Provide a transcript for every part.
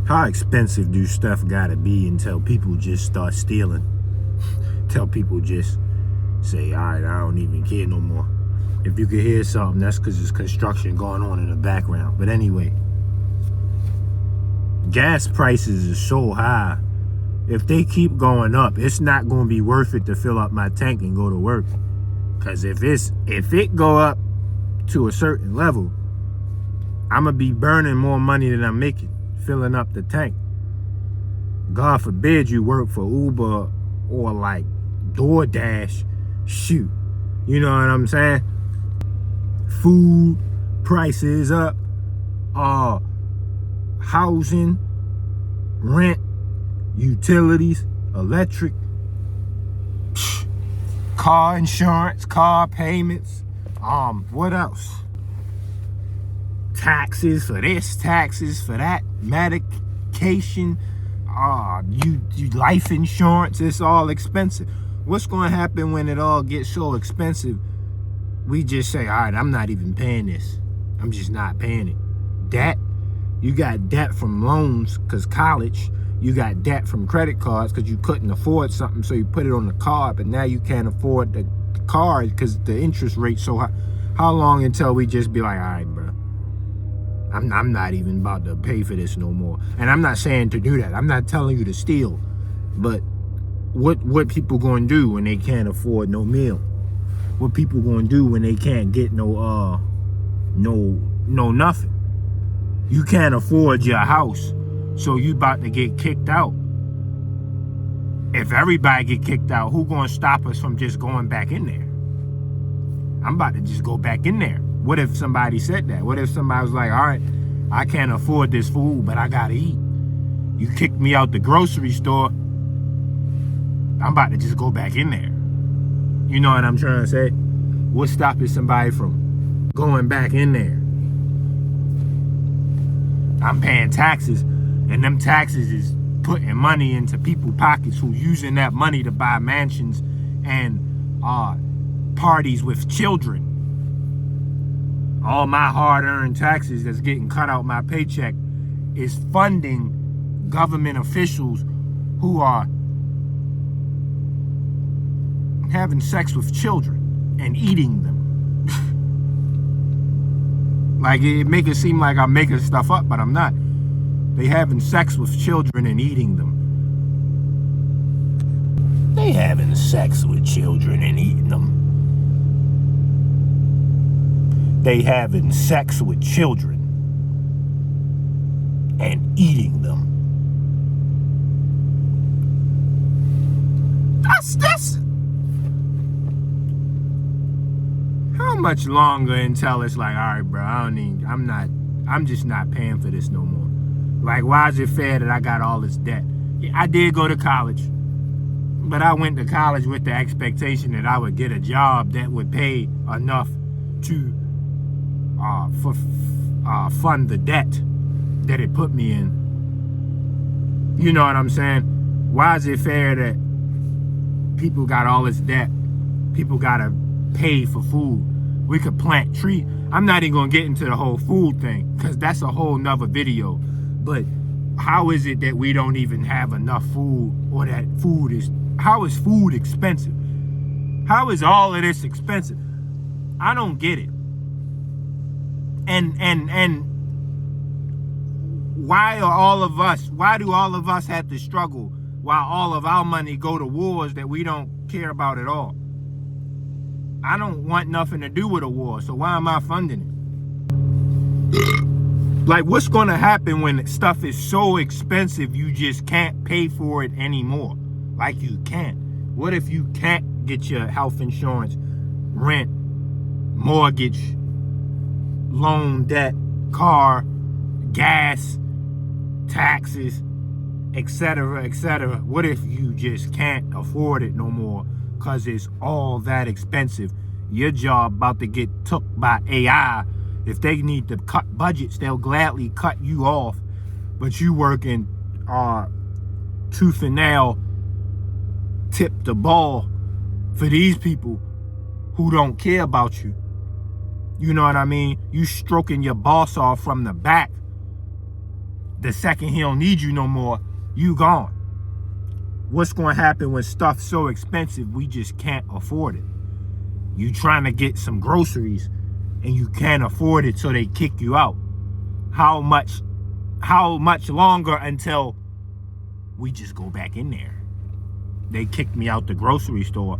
How expensive do stuff gotta be until people just start stealing? Till people just say, all right, I don't even care no more. If you could hear something, that's because there's construction going on in the background. But anyway, gas prices are so high. If they keep going up, it's not going to be worth it to fill up my tank and go to work. Because if it go up to a certain level, I'm going to be burning more money than I'm making, filling up the tank. God forbid you work for Uber or like DoorDash. Shoot. You know what I'm saying? Food prices up. Housing, rent, utilities, electric, car insurance, car payments. What else? Taxes for this, taxes for that, medication, you life insurance. It's all expensive. What's going to happen when it all gets so expensive? We just say, all right, I'm not even paying this. I'm just not paying it. Debt. You got debt from loans because college. You got debt from credit cards because you couldn't afford something, so you put it on the card, but now you can't afford the card because the interest rate's so high. How long until we just be like, all right, bro, I'm not even about to pay for this no more? And I'm not saying to do that. I'm not telling you to steal, but what people going to do when they can't afford no meal? What people going to do when they can't get no nothing? You can't afford your house, so you about to get kicked out. If everybody get kicked out, who going to stop us from just going back in there? I'm about to just go back in there. What if somebody said that? What if somebody was like, all right, I can't afford this food, but I got to eat. You kicked me out the grocery store. I'm about to just go back in there. You know what I'm trying to say? What's stopping somebody from going back in there? I'm paying taxes, and them taxes is putting money into people's pockets who using that money to buy mansions and parties with children. All my hard-earned taxes that's getting cut out my paycheck is funding government officials who are having sex with children and eating them. Like, it make it seem like I'm making stuff up, but I'm not. They having sex with children and eating them. They having sex with children and eating them. They having sex with children and eating them. That's how much longer until it's like, all right, bro, I'm just not paying for this no more. Like, why is it fair that I got all this debt? Yeah, I did go to college, but I went to college with the expectation that I would get a job that would pay enough to fund the debt that it put me in. You know what I'm saying? Why is it fair that people got all this debt? People gotta pay for food. We could plant trees. I'm not even gonna get into the whole food thing because that's a whole nother video. But how is it that we don't even have enough food, or that how is food expensive? How is all of this expensive? I don't get it. And why do all of us have to struggle while all of our money go to wars that we don't care about at all? I don't want nothing to do with a war, so why am I funding it? Like, what's going to happen when stuff is so expensive you just can't pay for it anymore? Like, you can't. What if you can't get your health insurance, rent, mortgage, loan, debt, car, gas, taxes, etc., etc.? What if you just can't afford it no more because it's all that expensive? Your job about to get took by AI. If they need to cut budgets, they'll gladly cut you off. But you working tooth and nail, tip the ball for these people who don't care about you. You know what I mean? You stroking your boss off from the back the second he don't need you no more, you gone. What's going to happen when stuff's so expensive we just can't afford it? You trying to get some groceries and you can't afford it, so they kick you out. How much longer until we just go back in there? They kicked me out the grocery store,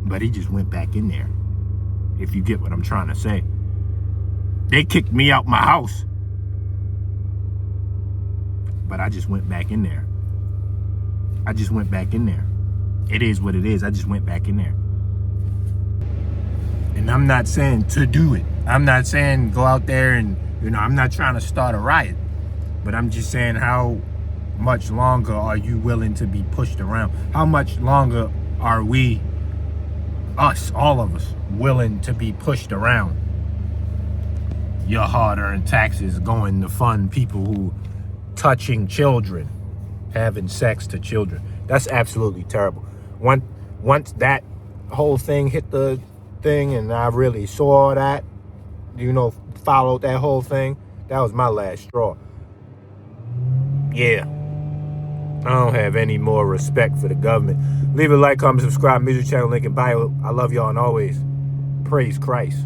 but he just went back in there. If you get what I'm trying to say. They kicked me out my house, but I just went back in there. I just went back in there. It is what it is. I just went back in there. And I'm not saying to do it. I'm not saying go out there and, I'm not trying to start a riot. But I'm just saying, how much longer are you willing to be pushed around? How much longer are we, all of us, willing to be pushed around? Your hard-earned taxes going to fund people who touching children, having sex to children. That's absolutely terrible. Once that whole thing hit the thing and I really saw that, followed that whole thing, that was my last straw. Yeah. I don't have any more respect for the government. Leave a like, comment, subscribe, music channel, link in bio. I love y'all, and always praise Christ.